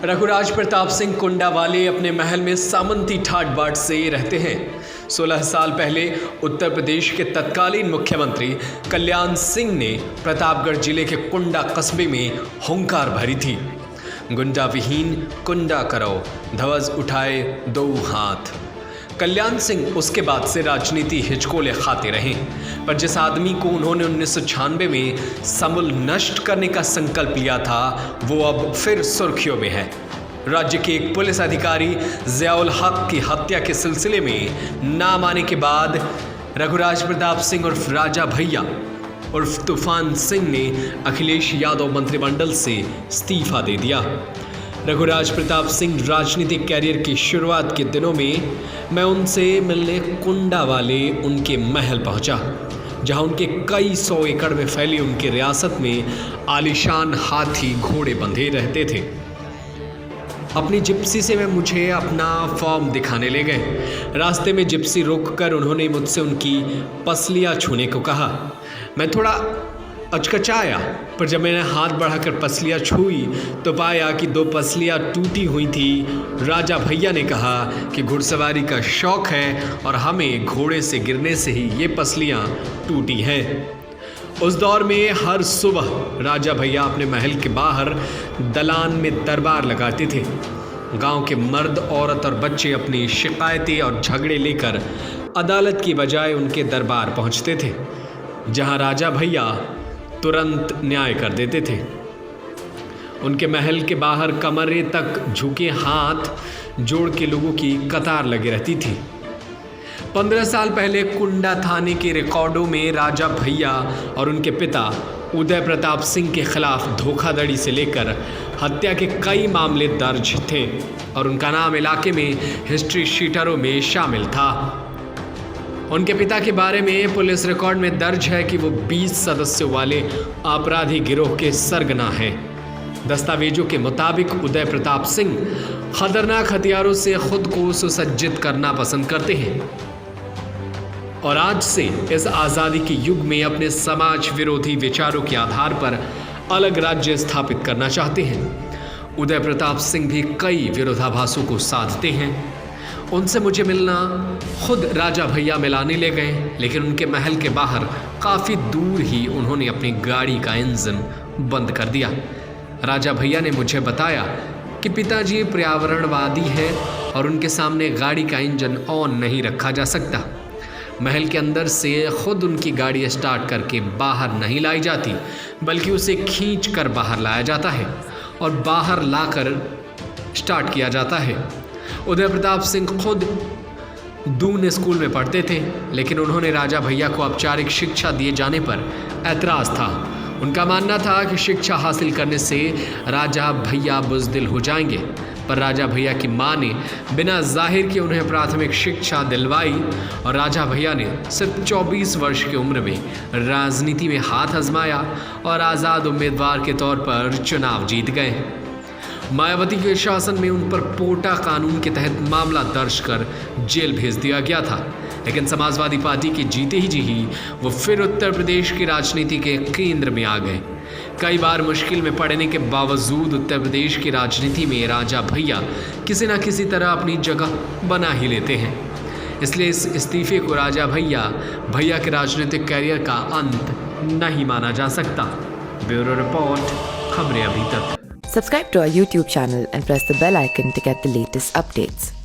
रघुराज प्रताप सिंह कुंडा वाले अपने महल में सामंती ठाट बाट से रहते हैं। 16 साल पहले उत्तर प्रदेश के तत्कालीन मुख्यमंत्री कल्याण सिंह ने प्रतापगढ़ जिले के कुंडा कस्बे में हुंकार भरी थी। गुंडा विहीन कुंडा करो, ध्वज उठाए दो हाथ। कल्याण सिंह उसके बाद से राजनीति हिचकोले खाते रहे, पर जिस आदमी को उन्होंने 1996 में समूल नष्ट करने का संकल्प लिया था, वो अब फिर सुर्खियों में है। राज्य के एक पुलिस अधिकारी ज़ियाउल हक की हत्या के सिलसिले में नाम आने के बाद रघुराज प्रताप सिंह उर्फ राजा भैया उर्फ तूफान सिंह ने अखिलेश यादव मंत्रिमंडल से इस्तीफा दे दिया। रघुराज प्रताप सिंह राजनीतिक कैरियर की शुरुआत के दिनों में मैं उनसे मिलने कुंडा वाले उनके महल पहुंचा, जहां उनके कई 100 एकड़ में फैली उनकी रियासत में आलीशान हाथी घोड़े बंधे रहते थे। अपनी जिप्सी से वे मुझे अपना फॉर्म दिखाने ले गए। रास्ते में जिप्सी रोककर उन्होंने मुझसे उनकी पसलियाँ छूने को कहा। मैं थोड़ा अचकचाया, पर जब मैंने हाथ बढ़ाकर पसलियाँ छुई तो पाया कि 2 पसलियाँ टूटी हुई थी। राजा भैया ने कहा कि घुड़सवारी का शौक़ है और हमें घोड़े से गिरने से ही ये पसलियाँ टूटी हैं। उस दौर में हर सुबह राजा भैया अपने महल के बाहर दलान में दरबार लगाते थे। गांव के मर्द, औरत और बच्चे अपनी शिकायतें और झगड़े लेकर अदालत की बजाय उनके दरबार पहुंचते थे, जहां राजा भैया तुरंत न्याय कर देते थे। उनके महल के बाहर कमरे तक झुके हाथ जोड़ के लोगों की कतार लगी रहती थी। 15 साल पहले कुंडा थाने के रिकॉर्डों में राजा भैया और उनके पिता उदय प्रताप सिंह के खिलाफ धोखाधड़ी से लेकर हत्या के कई मामले दर्ज थे और उनका नाम इलाके में हिस्ट्री शीटरों में शामिल था। उनके पिता के बारे में पुलिस रिकॉर्ड में दर्ज है कि वो 20 सदस्यों वाले आपराधी गिरोह के सरगना हैं। दस्तावेजों के मुताबिक उदय प्रताप सिंह खतरनाक हथियारों से खुद को सुसज्जित करना पसंद करते हैं और आज से इस आज़ादी के युग में अपने समाज विरोधी विचारों के आधार पर अलग राज्य स्थापित करना चाहते हैं। उदय प्रताप सिंह भी कई विरोधाभासों को साधते हैं। उनसे मुझे मिलना खुद राजा भैया मिलाने ले गए, लेकिन उनके महल के बाहर काफ़ी दूर ही उन्होंने अपनी गाड़ी का इंजन बंद कर दिया। राजा भैया ने मुझे बताया कि पिताजी पर्यावरणवादी हैं और उनके सामने गाड़ी का इंजन ऑन नहीं रखा जा सकता। महल के अंदर से खुद उनकी गाड़ी स्टार्ट करके बाहर नहीं लाई जाती, बल्कि उसे खींच कर बाहर लाया जाता है और बाहर लाकर स्टार्ट किया जाता है। उदय प्रताप सिंह खुद दून स्कूल में पढ़ते थे, लेकिन उन्होंने राजा भैया को औपचारिक शिक्षा दिए जाने पर ऐतराज़ था। उनका मानना था कि शिक्षा हासिल करने से राजा भैया बुज़दिल हो जाएंगे, पर राजा भैया की मां ने बिना जाहिर के उन्हें प्राथमिक शिक्षा दिलवाई और राजा भैया ने सिर्फ 24 वर्ष की उम्र में राजनीति में हाथ आजमाया और आज़ाद उम्मीदवार के तौर पर चुनाव जीत गए। मायावती के शासन में उन पर पोटा कानून के तहत मामला दर्ज कर जेल भेज दिया गया था, लेकिन समाजवादी पार्टी के जीते ही वो फिर उत्तर प्रदेश की राजनीति के केंद्र में आ गए। कई बार मुश्किल में पड़ने के बावजूद उत्तर प्रदेश की राजनीति में राजा भैया किसी न किसी तरह अपनी जगह बना ही लेते हैं। इसलिए इस इस्तीफे को राजा भैया के राजनीतिक कैरियर का अंत नहीं माना जा सकता। ब्यूरो रिपोर्ट, खबरें अभी तक। Subscribe to our YouTube channel and press the bell icon to get the latest updates.